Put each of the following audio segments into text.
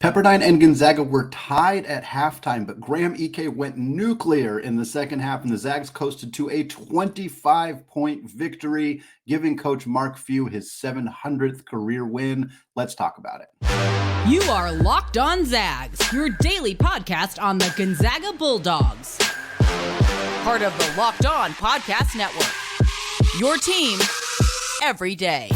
Pepperdine and Gonzaga were tied at halftime, but Graham Ike went nuclear in the second half, and the Zags coasted to a 25-point victory, giving Coach Mark Few his 700th career win. Let's talk about it. You are Locked On Zags, your daily podcast on the Gonzaga Bulldogs. Part of the Locked On Podcast Network. Your team every day.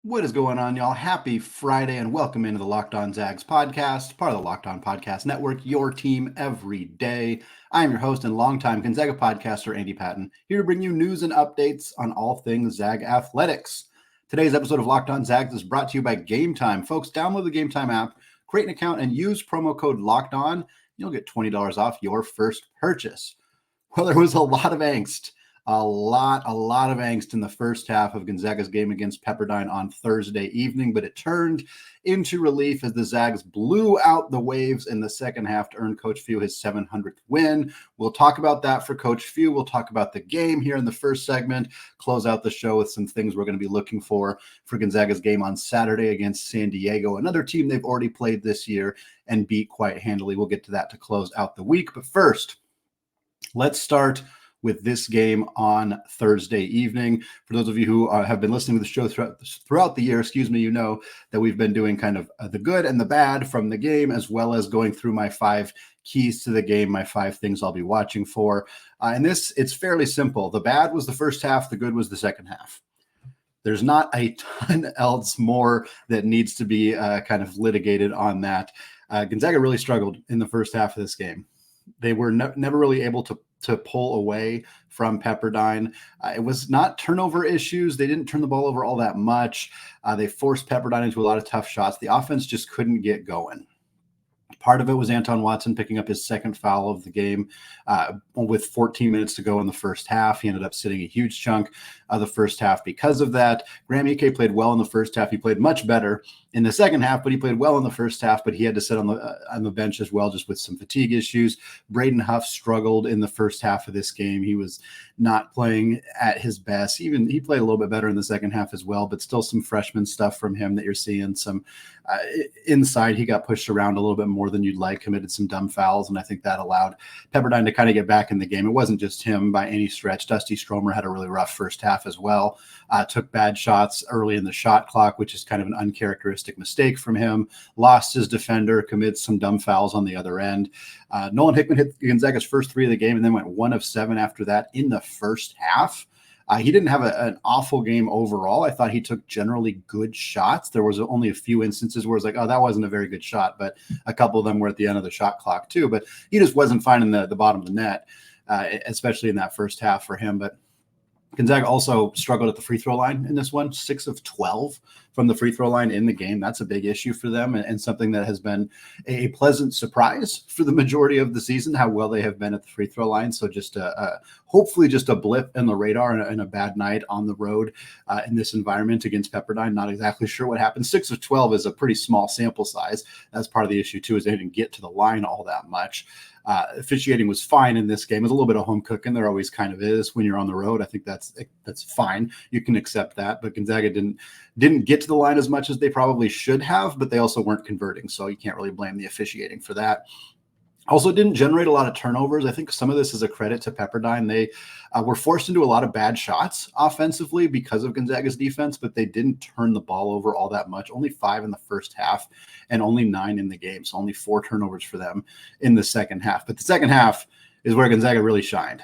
What is going on, y'all? Happy Friday and welcome into the Locked On Zags podcast, part of the Locked On Podcast Network, your team every day. I am your host and longtime Gonzaga podcaster, Andy Patton, here to bring you news and updates on all things Zag athletics. Today's episode of Locked On Zags is brought to you by Game Time. Folks, download the Game Time app, create an account, and use promo code Locked On. You'll get $20 off your first purchase. Well, there was a lot of angst. A lot of angst in the first half of Gonzaga's game against Pepperdine on Thursday evening, but it turned into relief as the Zags blew out the Waves in the second half to earn Coach Few his 700th win. We'll talk about that for Coach Few. We'll talk about the game here in the first segment, close out the show with some things we're going to be looking for Gonzaga's game on Saturday against San Diego, another team they've already played this year and beat quite handily. We'll get to that to close out the week. But first, let's start with this game on Thursday evening. For those of you who have been listening to the show throughout the year, you know that we've been doing kind of the good and the bad from the game, as well as going through my 5 keys to the game, my 5 things I'll be watching for. And it's fairly simple. The bad was the first half, the good was the second half. There's not a ton else more that needs to be kind of litigated on that. Gonzaga really struggled in the first half of this game. They were never really able to pull away from Pepperdine. It was not turnover issues. They didn't turn the ball over all that much. They forced Pepperdine into a lot of tough shots. The offense just couldn't get going. Part of it was Anton Watson picking up his second foul of the game with 14 minutes to go in the first half. He ended up sitting a huge chunk of the first half because of that. Graham Ike played well in the first half. He played much better in the second half, but he played well in the first half, but he had to sit on the bench as well, just with some fatigue issues. Braden Huff struggled in the first half of this game. He was not playing at his best. He played a little bit better in the second half as well, but still some freshman stuff from him that you're seeing. Some inside, he got pushed around a little bit more than you'd like, committed some dumb fouls, and I think that allowed Pepperdine to kind of get back in the game. It wasn't just him by any stretch. Dusty Stromer had a really rough first half as well. Took bad shots early in the shot clock, which is kind of an uncharacteristic mistake from him. Lost his defender, committed some dumb fouls on the other end. Nolan Hickman hit Gonzaga's first 3 of the game and then went 1 of 7 after that in the first half. He didn't have an awful game overall. I thought he took generally good shots. There was only a few instances where it's like, oh, that wasn't a very good shot, but a couple of them were at the end of the shot clock too. But he just wasn't finding the bottom of the net, especially in that first half for him. But Gonzaga also struggled at the free throw line in this one, 6 of 12 from the free throw line in the game. That's a big issue for them and something that has been a pleasant surprise for the majority of the season, how well they have been at the free throw line. So just hopefully just a blip in the radar and a bad night on the road in this environment against Pepperdine. Not exactly sure what happened. 6 of 12 is a pretty small sample size. That's part of the issue too, is they didn't get to the line all that much. Officiating was fine in this game. It was a little bit of home cooking. There always kind of is when you're on the road. I think that's fine. You can accept that. But Gonzaga didn't get to the line as much as they probably should have, but they also weren't converting. So you can't really blame the officiating for that. Also didn't generate a lot of turnovers. I think some of this is a credit to Pepperdine. They were forced into a lot of bad shots offensively because of Gonzaga's defense, but they didn't turn the ball over all that much. Only 5 in the first half and only 9 in the game. So only 4 turnovers for them in the second half. But the second half is where Gonzaga really shined.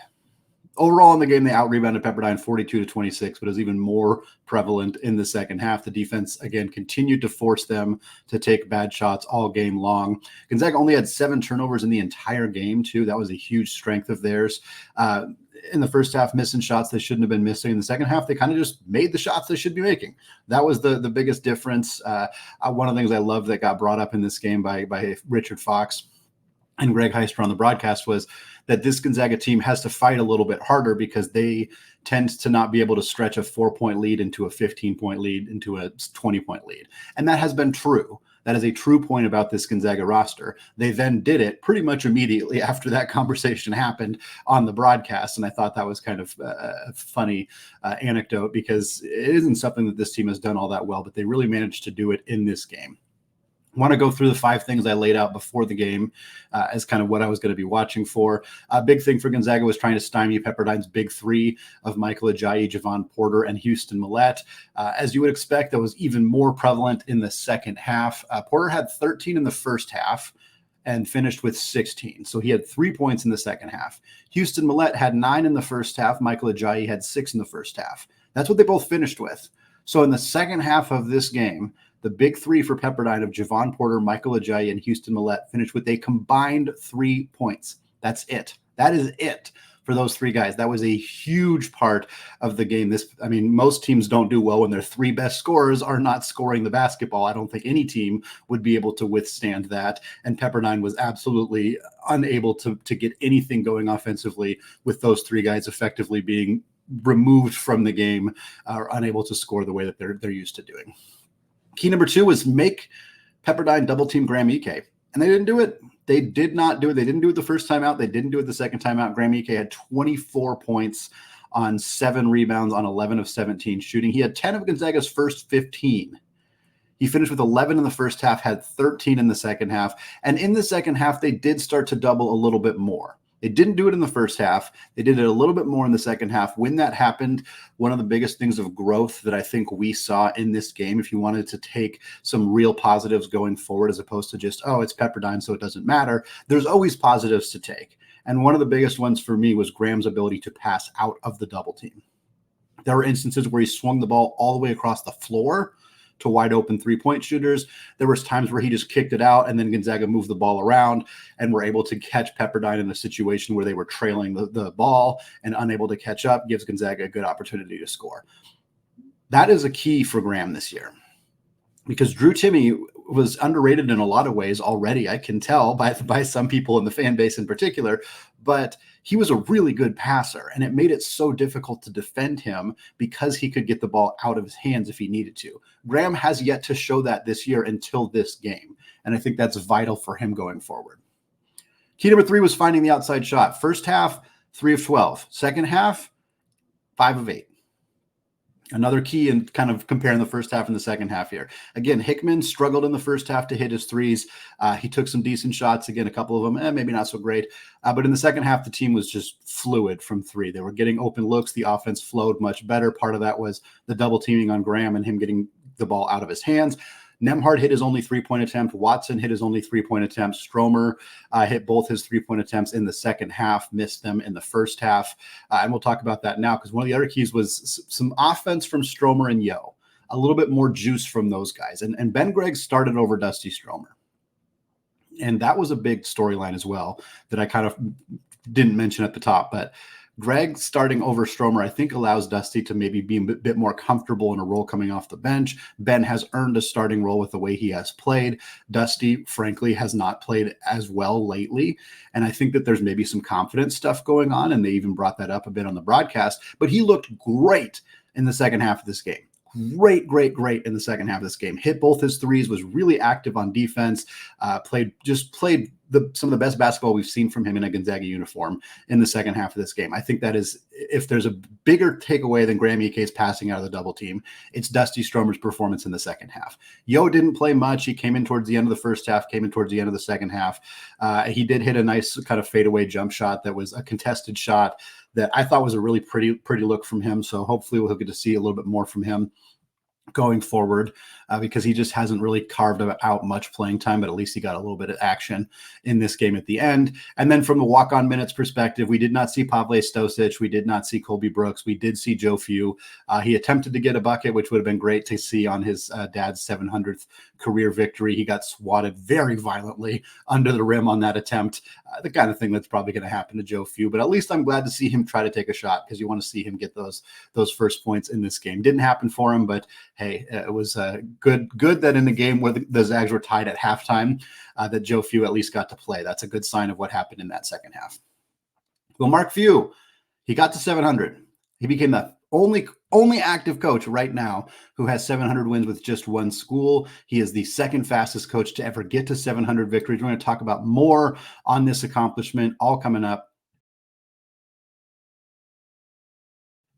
Overall in the game, they out-rebounded Pepperdine 42-26, but it was even more prevalent in the second half. The defense, again, continued to force them to take bad shots all game long. Gonzaga only had 7 turnovers in the entire game, too. That was a huge strength of theirs. In the first half, missing shots they shouldn't have been missing. In the second half, they kind of just made the shots they should be making. That was the biggest difference. One of the things I love that got brought up in this game by Richard Fox and Greg Heister on the broadcast was that this Gonzaga team has to fight a little bit harder because they tend to not be able to stretch a 4-point lead into a 15-point lead into a 20-point lead. And that has been true. That is a true point about this Gonzaga roster. They then did it pretty much immediately after that conversation happened on the broadcast. And I thought that was kind of a funny anecdote, because it isn't something that this team has done all that well, but they really managed to do it in this game. I want to go through the 5 things I laid out before the game as kind of what I was going to be watching for. A big thing for Gonzaga was trying to stymie Pepperdine's big 3 of Michael Ajayi, Javon Porter, and Houston Millett. As you would expect, that was even more prevalent in the second half. Porter had 13 in the first half and finished with 16. So he had 3 points in the second half. Houston Millett had 9 in the first half. Michael Ajayi had 6 in the first half. That's what they both finished with. So in the second half of this game, the big 3 for Pepperdine of Javon Porter, Michael Ajayi, and Houston Millett finished with a combined 3 points. That's it. That is it for those 3 guys. That was a huge part of the game. Most teams don't do well when their 3 best scorers are not scoring the basketball. I don't think any team would be able to withstand that. And Pepperdine was absolutely unable to get anything going offensively with those 3 guys effectively being removed from the game or unable to score the way that they're used to doing. Key number 2 was make Pepperdine double team Graham Ike. And they didn't do it. They did not do it. They didn't do it the first time out. They didn't do it the second time out. Graham Ike had 24 points on 7 rebounds on 11 of 17 shooting. He had 10 of Gonzaga's first 15. He finished with 11 in the first half, had 13 in the second half. And in the second half, they did start to double a little bit more. They didn't do it in the first half. They did it a little bit more in the second half. When that happened, one of the biggest things of growth that I think we saw in this game, if you wanted to take some real positives going forward, as opposed to just, oh, it's Pepperdine, so it doesn't matter, there's always positives to take. And one of the biggest ones for me was Graham's ability to pass out of the double team. There were instances where he swung the ball all the way across the floor to wide open 3-point shooters. There was times where he just kicked it out, and then Gonzaga moved the ball around and were able to catch Pepperdine in a situation where they were trailing the ball and unable to catch up. Gives Gonzaga a good opportunity to score. That is a key for Graham this year, because Drew Timme was underrated in a lot of ways already. I can tell by some people in the fan base in particular, but he was a really good passer, and it made it so difficult to defend him because he could get the ball out of his hands if he needed to. Graham has yet to show that this year until this game, and I think that's vital for him going forward. Key number 3 was finding the outside shot. First half, 3 of 12. Second half, 5 of 8. Another key in kind of comparing the first half and the second half here. Again, Hickman struggled in the first half to hit his threes. He took some decent shots. Again, a couple of them, maybe not so great. But in the second half, the team was just fluid from 3. They were getting open looks. The offense flowed much better. Part of that was the double teaming on Graham and him getting the ball out of his hands. Nembhard hit his only 3-point attempt. Watson hit his only 3-point attempt. Stromer hit both his 3-point attempts in the second half, missed them in the first half. And we'll talk about that now, because one of the other keys was some offense from Stromer and Yo, a little bit more juice from those guys. And Ben Gregg started over Dusty Stromer. And that was a big storyline as well that I kind of didn't mention at the top, but Gregg starting over Stromer, I think, allows Dusty to maybe be a bit more comfortable in a role coming off the bench. Ben has earned a starting role with the way he has played. Dusty, frankly, has not played as well lately. And I think that there's maybe some confidence stuff going on, and they even brought that up a bit on the broadcast. But he looked great in the second half of this game. Great in the second half of this game. Hit both his threes, was really active on defense, played some of the best basketball we've seen from him in a Gonzaga uniform in the second half of this game. I think that is, if there's a bigger takeaway than Graham Ike's passing out of the double team, it's Dusty Stromer's performance in the second half. Yo didn't play much. He came in towards the end of the first half, came in towards the end of the second half. He did hit a nice kind of fadeaway jump shot that was a contested shot that I thought was a really pretty look from him. So hopefully we'll get to see a little bit more from him going forward, because he just hasn't really carved out much playing time, but at least he got a little bit of action in this game at the end. And then from the walk-on minutes perspective, we did not see Pavle Stosic. We did not see Colby Brooks. We did see Joe Few. He attempted to get a bucket, which would have been great to see on his dad's 700th career victory. He got swatted very violently under the rim on that attempt, the kind of thing that's probably going to happen to Joe Few. But at least I'm glad to see him try to take a shot, because you want to see him get those first points in this game. Didn't happen for him, but hey, it was good that in the game where the Zags were tied at halftime, that Joe Few at least got to play. That's a good sign of what happened in that second half. Well, Mark Few, he got to 700. He became the only only active coach right now who has 700 wins with just one school. He is the second fastest coach to ever get to 700 victories. We're going to talk about more on this accomplishment, all coming up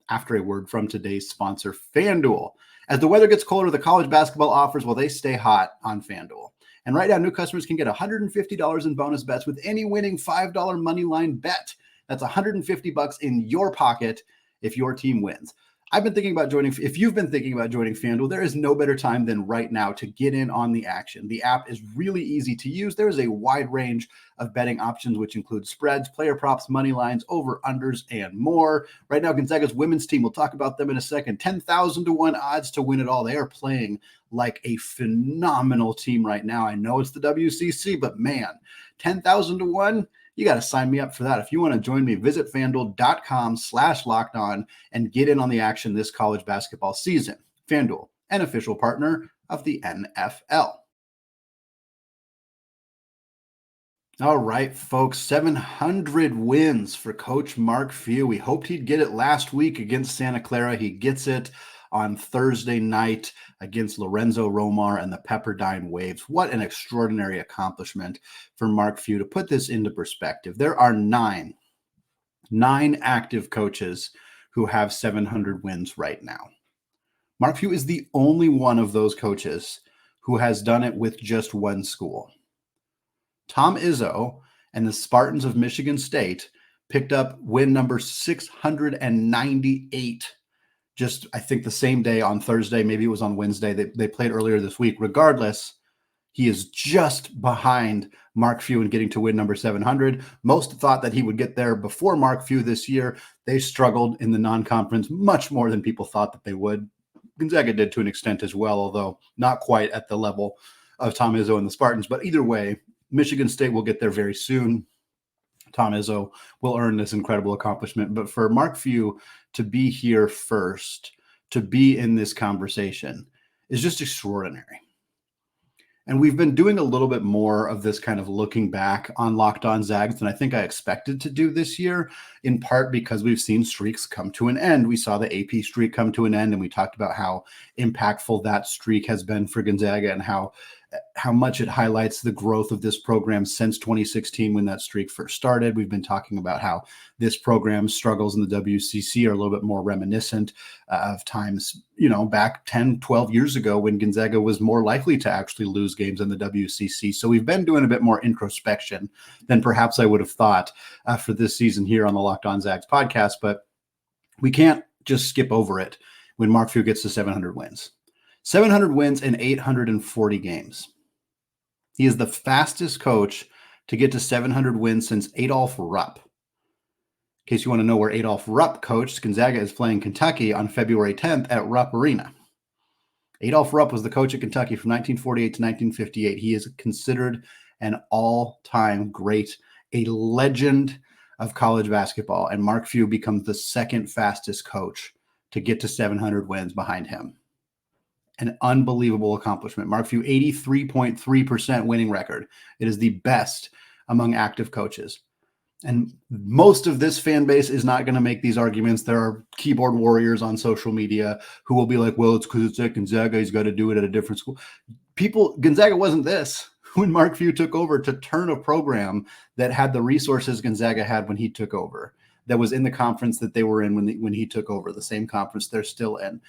after a word from today's sponsor, FanDuel. As the weather gets colder, the college basketball offers, well, they stay hot on FanDuel. And right now, new customers can get $150 in bonus bets with any winning $5 money line bet. That's $150 in your pocket if your team wins. I've been thinking about joining. If you've been thinking about joining FanDuel, there is no better time than right now to get in on the action. The app is really easy to use. There is a wide range of betting options, which include spreads, player props, money lines, over-unders, and more. Right now, Gonzaga's women's team, we'll talk about them in a second, 10,000 to 1 odds to win it all. They are playing like a phenomenal team right now. I know it's the WCC, but man, 10,000 to 1, you got to sign me up for that. If you want to join me, visit FanDuel.com/lockedon and get in on the action this college basketball season. FanDuel, an official partner of the NFL. All right, folks, 700 wins for Coach Mark Few. We hoped he'd get it last week against Santa Clara. He gets it on Thursday night against Lorenzo Romar and the Pepperdine Waves. What an extraordinary accomplishment for Mark Few. To put this into perspective, there are nine active coaches who have 700 wins right now. Mark Few is the only one of those coaches who has done it with just one school. Tom Izzo and the Spartans of Michigan State picked up win number 698 just, I think, the same day on Thursday. Maybe it was on Wednesday. They played earlier this week. Regardless, he is just behind Mark Few in getting to win number 700. Most thought that he would get there before Mark Few this year. They struggled in the non-conference much more than people thought that they would. Gonzaga did to an extent as well, although not quite at the level of Tom Izzo and the Spartans. But either way, Michigan State will get there very soon. Tom Izzo will earn this incredible accomplishment. But for Mark Few to be here first, to be in this conversation, is just extraordinary. And we've been doing a little bit more of this kind of looking back on Locked On Zags than I think I expected to do this year, in part because we've seen streaks come to an end. We saw the AP streak come to an end, and we talked about how impactful that streak has been for Gonzaga and how much it highlights the growth of this program since 2016 when that streak first started. We've been talking about how this program's struggles in the WCC are a little bit more reminiscent of times, back 10, 12 years ago when Gonzaga was more likely to actually lose games in the WCC. So we've been doing a bit more introspection than perhaps I would have thought for this season here on the Locked On Zags podcast, but we can't just skip over it when Mark Few gets to 700 wins. 700 wins in 840 games. He is the fastest coach to get to 700 wins since Adolph Rupp. In case you want to know where Adolph Rupp coached, Gonzaga is playing Kentucky on February 10th at Rupp Arena. Adolph Rupp was the coach at Kentucky from 1948 to 1958. He is considered an all-time great, a legend of college basketball, and Mark Few becomes the second fastest coach to get to 700 wins behind him. An unbelievable accomplishment. Mark Few, 83.3% winning record. It is the best among active coaches. And most of this fan base is not going to make these arguments. There are keyboard warriors on social media who will be like, well, it's because it's at Gonzaga. He's got to do it at a different school. Gonzaga wasn't this when Mark Few took over to turn a program that had the resources Gonzaga had when he took over, that was in the conference that they were in when he took over, the same conference they're still in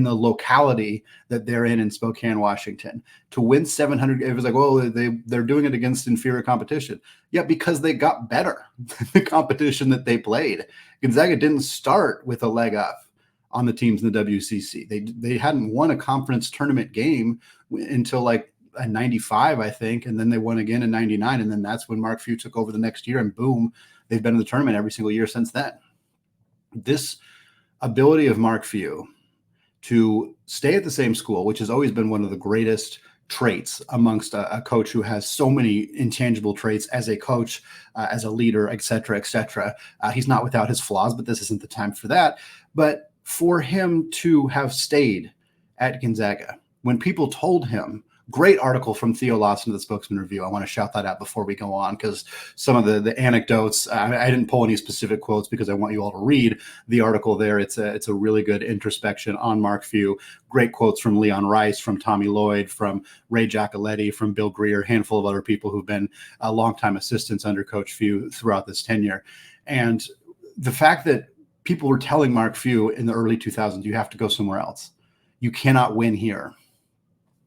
the locality that they're in Spokane, Washington. To win 700, it was like, well, they're doing it against inferior competition. Yeah, because they got better than the competition that they played. Gonzaga didn't start with a leg up on the teams in the WCC. They hadn't won a conference tournament game until like a 95, I think, and then they won again in 99, and then that's when Mark Few took over the next year, and boom, they've been in the tournament every single year since then. This ability of Mark Few to stay at the same school, which has always been one of the greatest traits amongst a coach who has so many intangible traits as a coach, as a leader, et cetera, et cetera. He's not without his flaws, but this isn't the time for that. But for him to have stayed at Gonzaga, when people told him, Great article from Theo Lawson of the Spokesman Review. I want to shout that out before we go on, because some of the anecdotes, I didn't pull any specific quotes because I want you all to read the article there. It's a really good introspection on Mark Few. Great quotes from Leon Rice, from Tommy Lloyd, from Ray Giacoletti, from Bill Greer, a handful of other people who've been longtime assistants under Coach Few throughout this tenure. And the fact that people were telling Mark Few in the early 2000s, you have to go somewhere else. You cannot win here.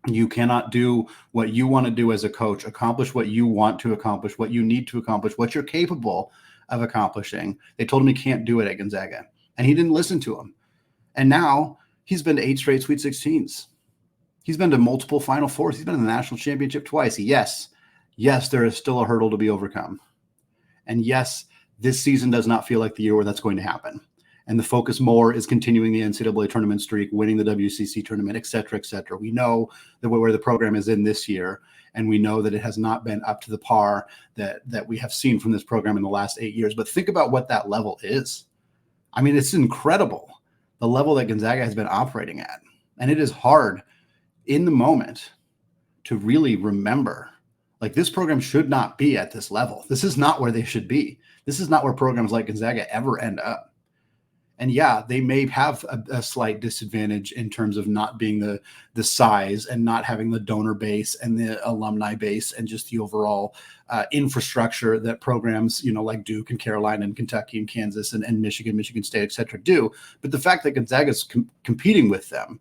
You cannot do what you want to do as a coach, accomplish what you want to accomplish, what you need to accomplish, what you're capable of accomplishing. They told him he can't do it at Gonzaga, and he didn't listen to him. And now he's been to 8 straight Sweet 16s. He's been to multiple Final Fours. He's been in the national championship twice. Yes, there is still a hurdle to be overcome. And yes, this season does not feel like the year where that's going to happen. And the focus more is continuing the NCAA tournament streak, winning the WCC tournament, et cetera, et cetera. We know that where the program is in this year, and we know that it has not been up to the par that we have seen from this program in the last 8 years. But think about what that level is. I mean, it's incredible, the level that Gonzaga has been operating at. And it is hard in the moment to really remember, like, this program should not be at this level. This is not where they should be. This is not where programs like Gonzaga ever end up. And yeah, they may have a slight disadvantage in terms of not being the size and not having the donor base and the alumni base and just the overall infrastructure that programs, like Duke and Carolina and Kentucky and Kansas and Michigan State, et cetera, do. But the fact that Gonzaga is competing with them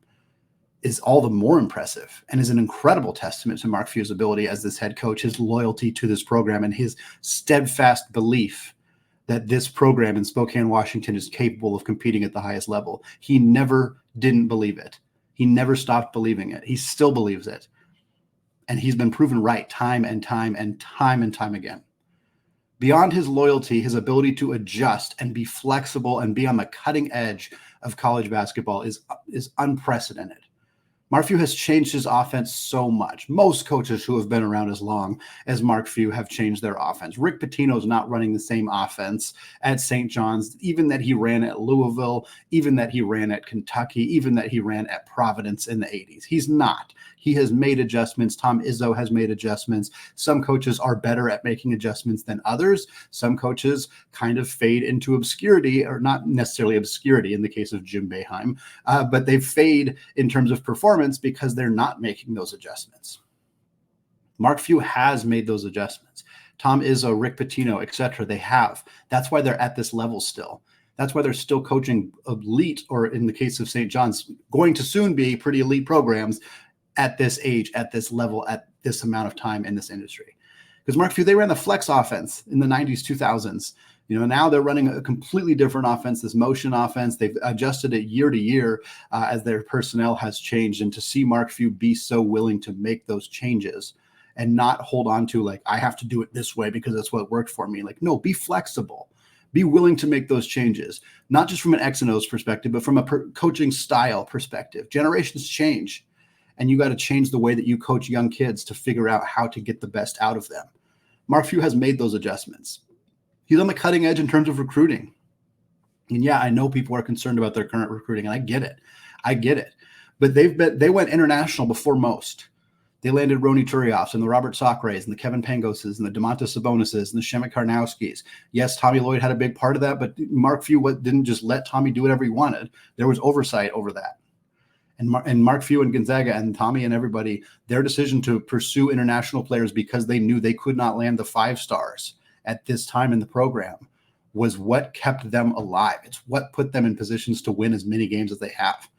is all the more impressive and is an incredible testament to Mark Few's ability as this head coach, his loyalty to this program, and his steadfast belief that this program in Spokane, Washington is capable of competing at the highest level. He never didn't believe it. He never stopped believing it. He still believes it. And he's been proven right time and time again. Beyond his loyalty, his ability to adjust and be flexible and be on the cutting edge of college basketball is unprecedented. Mark Few has changed his offense so much. Most coaches who have been around as long as Mark Few have changed their offense. Rick Pitino's not running the same offense at St. John's, even that he ran at Louisville, even that he ran at Kentucky, even that he ran at Providence in the 80s. He's not. He has made adjustments. Tom Izzo has made adjustments. Some coaches are better at making adjustments than others. Some coaches kind of fade into obscurity, or not necessarily obscurity in the case of Jim Boeheim, but they fade in terms of performance because they're not making those adjustments. Mark Few has made those adjustments. Tom Izzo, Rick Pitino, et cetera, they have. That's why they're at this level still. That's why they're still coaching elite, or in the case of St. John's, going to soon be pretty elite programs at this age, at this level, at this amount of time in this industry. Because Mark Few, they ran the flex offense in the 90s, 2000s. Now they're running a completely different offense, this motion offense. They've adjusted it year to year as their personnel has changed. And to see Mark Few be so willing to make those changes and not hold on to, like, I have to do it this way because that's what worked for me. Like, no, be flexible. Be willing to make those changes, not just from an X and O's perspective, but from a coaching style perspective. Generations change. And you got to change the way that you coach young kids to figure out how to get the best out of them. Mark Few has made those adjustments. He's on the cutting edge in terms of recruiting. And yeah, I know people are concerned about their current recruiting, and I get it. But they went international before most. They landed Rony Turiafs and the Robert Sacres and the Kevin Pangoses and the Domantas Sabonises and the Shemek Karnowskis. Yes, Tommy Lloyd had a big part of that, but Mark Few didn't just let Tommy do whatever he wanted. There was oversight over that. And Mark Few and Gonzaga and Tommy and everybody, their decision to pursue international players because they knew they could not land the 5 stars at this time in the program was what kept them alive. It's what put them in positions to win as many games as they have.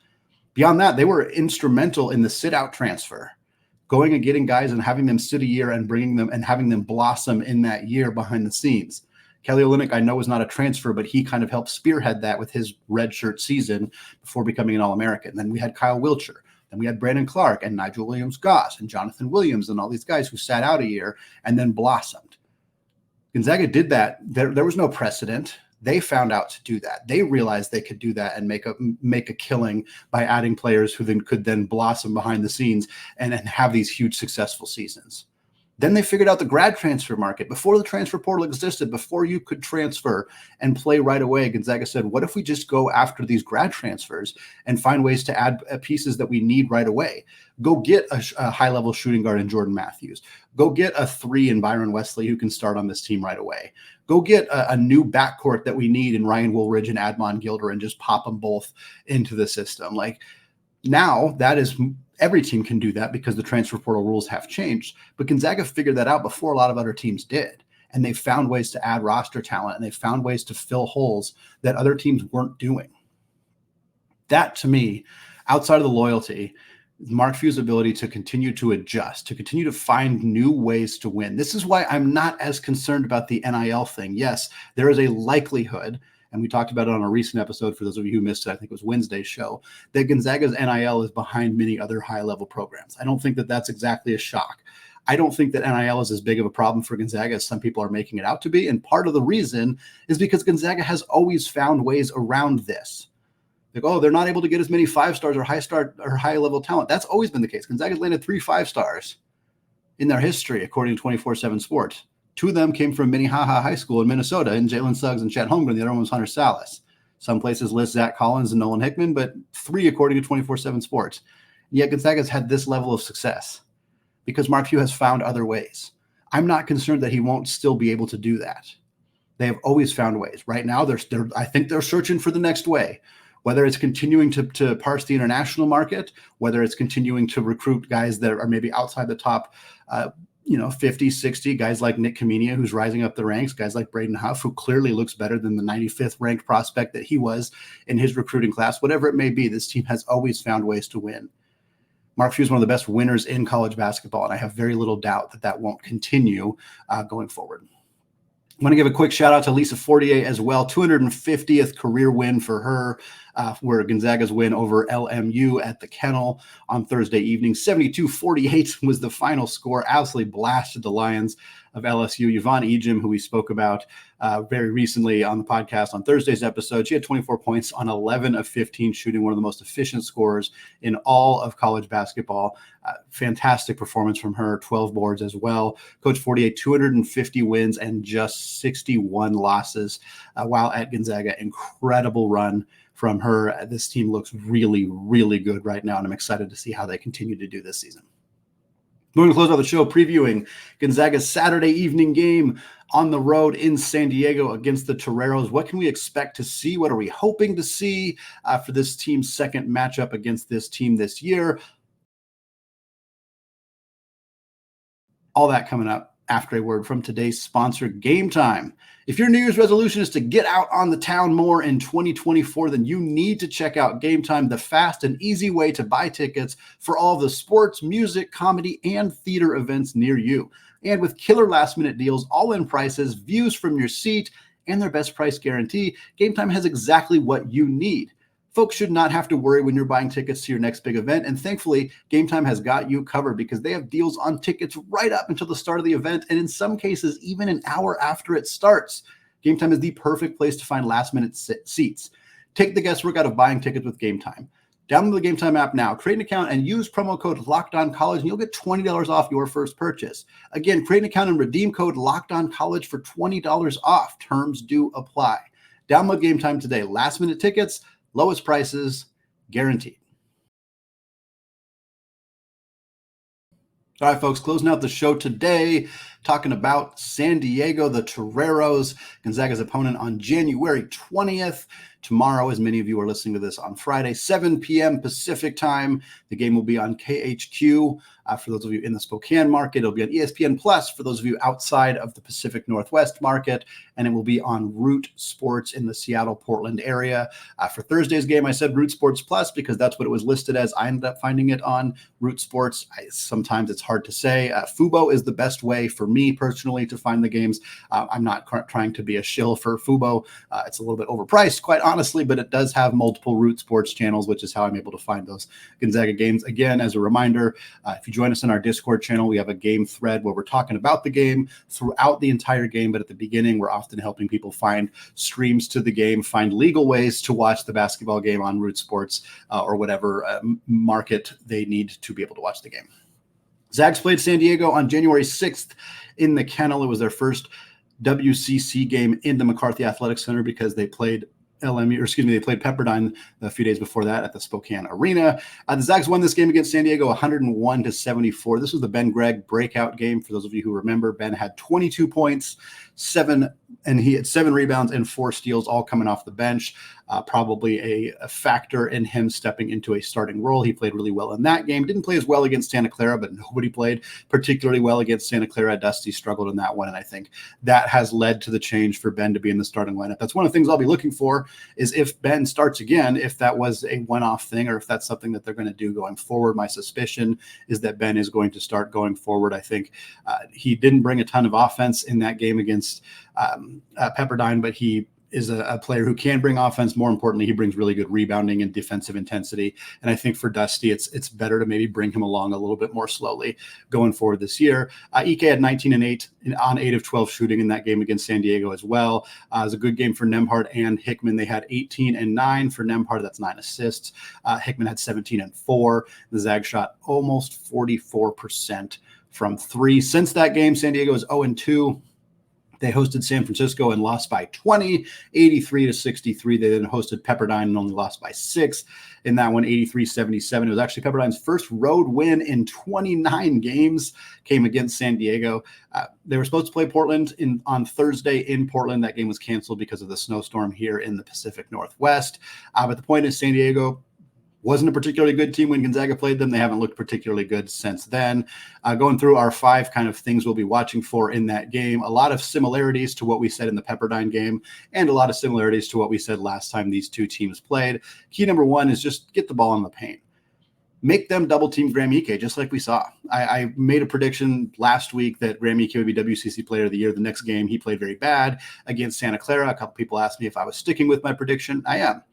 Beyond that, they were instrumental in the sit-out transfer, going and getting guys and having them sit a year and bringing them and having them blossom in that year behind the scenes. Kelly Olynyk, I know, is not a transfer, but he kind of helped spearhead that with his redshirt season before becoming an All-American. Then we had Kyle Wiltshire. Then we had Brandon Clark and Nigel Williams-Goss and Jonathan Williams and all these guys who sat out a year and then blossomed. Gonzaga did that. There was no precedent. They found out to do that. They realized they could do that and make a killing by adding players who then could blossom behind the scenes and have these huge successful seasons. Then they figured out the grad transfer market. Before the transfer portal existed, before you could transfer and play right away, Gonzaga said, what if we just go after these grad transfers and find ways to add pieces that we need right away? Go get a high-level shooting guard in Jordan Matthews. Go get a 3 in Byron Wesley who can start on this team right away. Go get a new backcourt that we need in Ryan Woolridge and Admon Gilder and just pop them both into the system. Like, now that is every team can do that because the transfer portal rules have changed. But Gonzaga figured that out before a lot of other teams did. And they found ways to add roster talent, and they found ways to fill holes that other teams weren't doing. That, to me, outside of the loyalty, Mark Few's ability to continue to adjust, to continue to find new ways to win. This is why I'm not as concerned about the NIL thing. Yes, there is a likelihood, and we talked about it on a recent episode for those of you who missed it, I think it was Wednesday's show, that Gonzaga's NIL is behind many other high-level programs. I don't think that that's exactly a shock. I don't think that NIL is as big of a problem for Gonzaga as some people are making it out to be, and part of the reason is because Gonzaga has always found ways around this. Like, oh, they're not able to get as many 5-stars or high-level talent. That's always been the case. Gonzaga's landed 3 5-stars in their history, according to 24/7 Sports. 2 of them came from Minnehaha High School in Minnesota, and Jalen Suggs and Chet Holmgren. The other one was Hunter Salas. Some places list Zach Collins and Nolan Hickman, but 3 according to 24/7 Sports. And yet Gonzaga's had this level of success because Mark Few has found other ways. I'm not concerned that he won't still be able to do that. They have always found ways. Right now, I think they're searching for the next way. Whether it's continuing to parse the international market, whether it's continuing to recruit guys that are maybe outside the top 50, 60, guys like Nick Kaminia, who's rising up the ranks, guys like Braden Huff, who clearly looks better than the 95th ranked prospect that he was in his recruiting class. Whatever it may be, this team has always found ways to win. Mark Few is one of the best winners in college basketball, and I have very little doubt that that won't continue going forward. I want to give a quick shout out to Lisa Fortier as well. 250th career win for her, where Gonzaga's win over LMU at the Kennel on Thursday evening. 72-48 was the final score. Absolutely blasted the Lions of LSU. Yvonne Ejim, who we spoke about very recently on the podcast on Thursday's episode, she had 24 points on 11 of 15 shooting, one of the most efficient scorers in all of college basketball. Fantastic performance from her, 12 boards as well. Coach Fortier, 250 wins and just 61 losses while at Gonzaga. Incredible run from her. This team looks really, really good right now, and I'm excited to see how they continue to do this season. We're going to close out the show previewing Gonzaga's Saturday evening game on the road in San Diego against the Toreros. What can we expect to see? What are we hoping to see for this team's second matchup against this team this year? All that coming up after a word from today's sponsor, Game Time. If your New Year's resolution is to get out on the town more in 2024, then you need to check out Game Time, the fast and easy way to buy tickets for all the sports, music, comedy, and theater events near you. And with killer last-minute deals, all-in prices, views from your seat, and their best price guarantee, Game Time has exactly what you need. Folks should not have to worry when you're buying tickets to your next big event, and thankfully, Game Time has got you covered because they have deals on tickets right up until the start of the event, and in some cases, even an hour after it starts. Game Time is the perfect place to find last-minute seats. Take the guesswork out of buying tickets with Game Time. Download the Game Time app now, create an account, and use promo code LOCKEDONCollege, and you'll get $20 off your first purchase. Again, create an account and redeem code LOCKEDONCollege for $20 off. Terms do apply. Download Game Time today. Last-minute tickets, lowest prices, guaranteed. All right, folks, closing out the show today, talking about San Diego, the Toreros, Gonzaga's opponent on January 20th. Tomorrow, as many of you are listening to this on Friday, 7 p.m. Pacific time. The game will be on KHQ. For those of you in the Spokane market, it'll be on ESPN Plus for those of you outside of the Pacific Northwest market, and it will be on Root Sports in the Seattle-Portland area. For Thursday's game, I said Root Sports Plus because that's what it was listed as. I ended up finding it on Root Sports. Sometimes it's hard to say. Fubo is the best way for me personally to find the games. I'm not trying to be a shill for Fubo. It's a little bit overpriced, quite honestly, but it does have multiple Root Sports channels, which is how I'm able to find those Gonzaga games. Again, as a reminder, if you join us in our Discord channel, we have a game thread where we're talking about the game throughout the entire game, but at the beginning, we're often helping people find streams to the game, find legal ways to watch the basketball game on Root Sports or whatever market they need to be able to watch the game. Zags played San Diego on January 6th in the Kennel. It was their first WCC game in the McCarthy Athletic Center because they played they played Pepperdine a few days before that at the Spokane Arena. The Zags won this game against San Diego 101-74. This was the Ben Gregg breakout game. For those of you who remember, Ben had 22 points, he had 7 rebounds and 4 steals, all coming off the bench. Probably a factor in him stepping into a starting role. He played really well in that game. Didn't play as well against Santa Clara, but nobody played particularly well against Santa Clara. Dusty struggled in that one, and I think that has led to the change for Ben to be in the starting lineup. That's one of the things I'll be looking for, is if Ben starts again, if that was a one-off thing or if that's something that they're going to do going forward. My suspicion is that Ben is going to start going forward. I think he didn't bring a ton of offense in that game against Pepperdine, but he is a player who can bring offense. More importantly, he brings really good rebounding and defensive intensity. And I think for Dusty, it's better to maybe bring him along a little bit more slowly going forward this year. Ike had 19 and 8 on 8 of 12 shooting in that game against San Diego as well. It was a good game for Nembhard and Hickman. They had 18 and 9 for Nembhard. That's 9 assists. Hickman had 17 and 4. The Zags shot almost 44% from 3. Since that game, San Diego is 0 and 2. They hosted San Francisco and lost by 20, 83-63. They then hosted Pepperdine and only lost by 6 in that one, 83-77. It was actually Pepperdine's first road win in 29 games, came against San Diego. They were supposed to play Portland on Thursday in Portland. That game was canceled because of the snowstorm here in the Pacific Northwest. But the point is, San Diego wasn't a particularly good team when Gonzaga played them. They haven't looked particularly good since then. Going through our 5 kind of things we'll be watching for in that game, a lot of similarities to what we said in the Pepperdine game and a lot of similarities to what we said last time these two teams played. Key number 1 is just get the ball in the paint. Make them double team Graham Ike, just like we saw. I made a prediction last week that Graham Ike would be WCC Player of the Year. The next game, he played very bad against Santa Clara. A couple people asked me if I was sticking with my prediction. I am.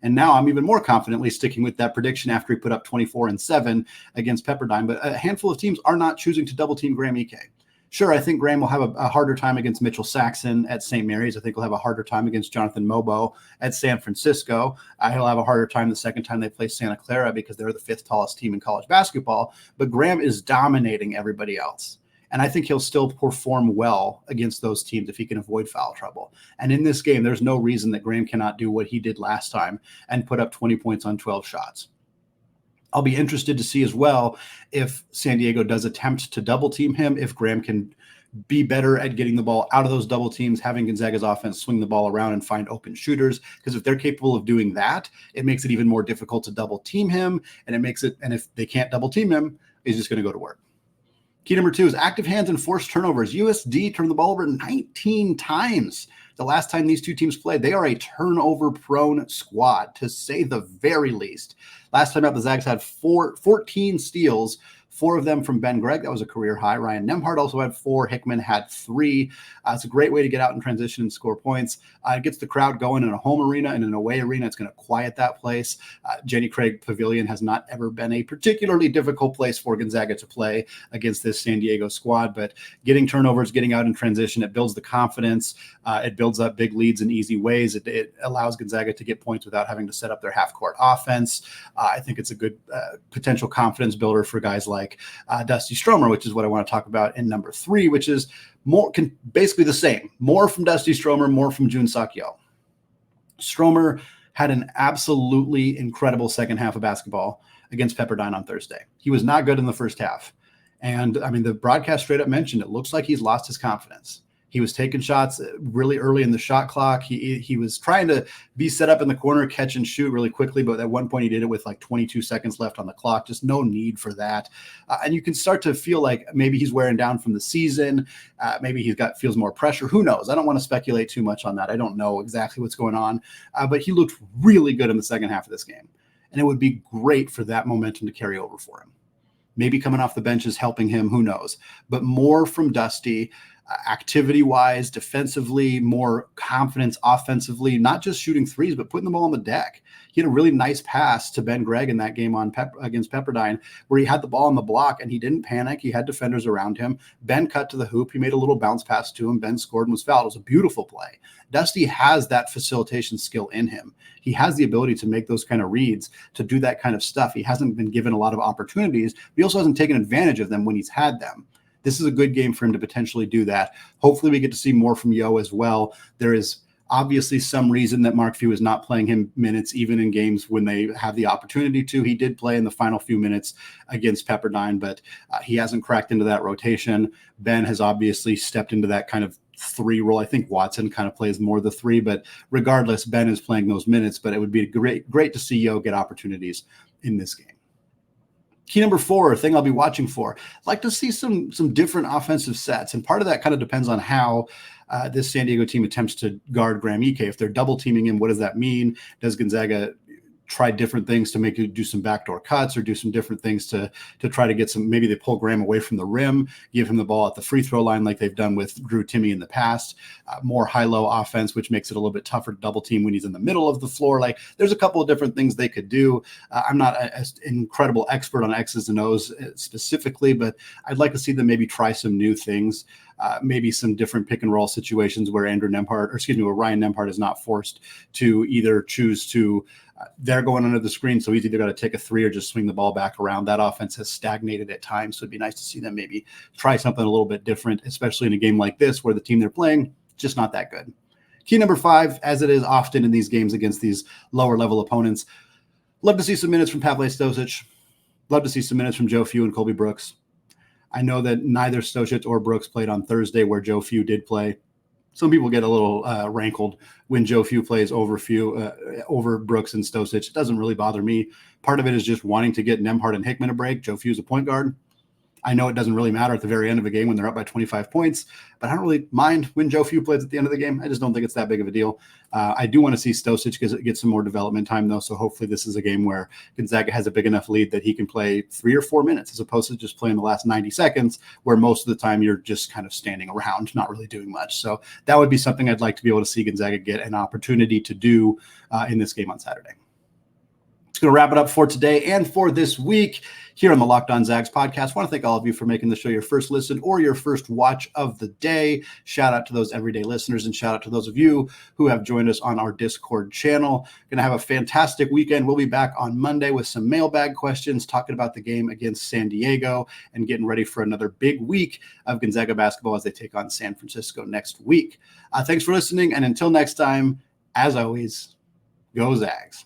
And now I'm even more confidently sticking with that prediction after he put up 24 and 7 against Pepperdine. But a handful of teams are not choosing to double team Graham Ike. Sure, I think Graham will have a harder time against Mitchell Saxon at St. Mary's. I think he'll have a harder time against Jonathan Mobo at San Francisco. He'll have a harder time the second time they play Santa Clara because they're the 5th tallest team in college basketball. But Graham is dominating everybody else. And I think he'll still perform well against those teams if he can avoid foul trouble. And in this game, there's no reason that Graham cannot do what he did last time and put up 20 points on 12 shots. I'll be interested to see as well if San Diego does attempt to double team him, if Graham can be better at getting the ball out of those double teams, having Gonzaga's offense swing the ball around and find open shooters. Because if they're capable of doing that, it makes it even more difficult to double team him. And if they can't double team him, he's just going to go to work. Key number 2 is active hands and forced turnovers. USD turned the ball over 19 times the last time these two teams played. They are a turnover-prone squad, to say the very least. Last time out, the Zags had 14 steals, 4 of them from Ben Gregg. That was a career high. Ryan Nembhard also had 4. Hickman had 3. It's a great way to get out in transition and score points. It gets the crowd going in a home arena and an away arena. It's going to quiet that place. Jenny Craig Pavilion has not ever been a particularly difficult place for Gonzaga to play against this San Diego squad, but getting turnovers, getting out in transition, it builds the confidence. It builds up big leads in easy ways. It allows Gonzaga to get points without having to set up their half-court offense. I think it's a good potential confidence builder for guys like Dusty Stromer, which is what I want to talk about in number 3, which is basically the same. More from Dusty Stromer, more from Jun Sakyo. Stromer had an absolutely incredible second half of basketball against Pepperdine on Thursday. He was not good in the first half. And I mean, the broadcast straight up mentioned it looks like he's lost his confidence. He was taking shots really early in the shot clock. He was trying to be set up in the corner, catch and shoot really quickly. But at one point he did it with like 22 seconds left on the clock. Just no need for that. And you can start to feel like maybe he's wearing down from the season. Maybe feels more pressure. Who knows? I don't want to speculate too much on that. I don't know exactly what's going on. But he looked really good in the second half of this game. And it would be great for that momentum to carry over for him. Maybe coming off the bench is helping him. Who knows? But more from Dusty. activity-wise, defensively, more confidence offensively, not just shooting threes, but putting the ball on the deck. He had a really nice pass to Ben Gregg in that game against Pepperdine, where he had the ball on the block and he didn't panic. He had defenders around him. Ben cut to the hoop. He made a little bounce pass to him. Ben scored and was fouled. It was a beautiful play. Dusty has that facilitation skill in him. He has the ability to make those kind of reads, to do that kind of stuff. He hasn't been given a lot of opportunities, but he also hasn't taken advantage of them when he's had them. This is a good game for him to potentially do that. Hopefully we get to see more from Yo as well. There is obviously some reason that Mark Few is not playing him minutes, even in games when they have the opportunity to. He did play in the final few minutes against Pepperdine, but he hasn't cracked into that rotation. Ben has obviously stepped into that kind of 3 role. I think Watson kind of plays more the 3, but regardless, Ben is playing those minutes, but it would be great to see Yo get opportunities in this game. Key number 4, thing I'll be watching for, I'd like to see some different offensive sets. And part of that kind of depends on how this San Diego team attempts to guard Graham Ike. If they're double teaming him, what does that mean? Does Gonzaga try different things to make you do some backdoor cuts or do some different things to try to get some, maybe they pull Graham away from the rim, give him the ball at the free throw line like they've done with Drew Timme in the past, more high-low offense, which makes it a little bit tougher to double team when he's in the middle of the floor. Like there's a couple of different things they could do. I'm not an incredible expert on X's and O's specifically, but I'd like to see them maybe try some new things. Maybe some different pick and roll situations where Ryan Nembhard is not forced to either choose to they're going under the screen, so he's either got to take a 3 or just swing the ball back around. That offense has stagnated at times, so it'd be nice to see them maybe try something a little bit different, especially in a game like this where the team they're playing just not that good. Key number 5, as it is often in these games against these lower level opponents, love to see some minutes from Pavle Stosic. Love to see some minutes from Joe Few and Colby Brooks. I know that neither Stosic or Brooks played on Thursday where Joe Few did play. Some people get a little rankled when Joe Few plays over Brooks and Stosic. It doesn't really bother me. Part of it is just wanting to get Nembhard and Hickman a break. Joe Few's a point guard. I know it doesn't really matter at the very end of a game when they're up by 25 points, but I don't really mind when Joe Few plays at the end of the game. I just don't think it's that big of a deal. I do want to see Stosic get some more development time, though, so hopefully this is a game where Gonzaga has a big enough lead that he can play 3 or 4 minutes as opposed to just playing the last 90 seconds where most of the time you're just kind of standing around, not really doing much. So that would be something I'd like to be able to see Gonzaga get an opportunity to do in this game on Saturday. It's going to wrap it up for today and for this week here on the Locked On Zags podcast. I want to thank all of you for making the show your first listen or your first watch of the day. Shout out to those everyday listeners and shout out to those of you who have joined us on our Discord channel. Going to have a fantastic weekend. We'll be back on Monday with some mailbag questions, talking about the game against San Diego and getting ready for another big week of Gonzaga basketball as they take on San Francisco next week. Thanks for listening. And until next time, as always, go Zags.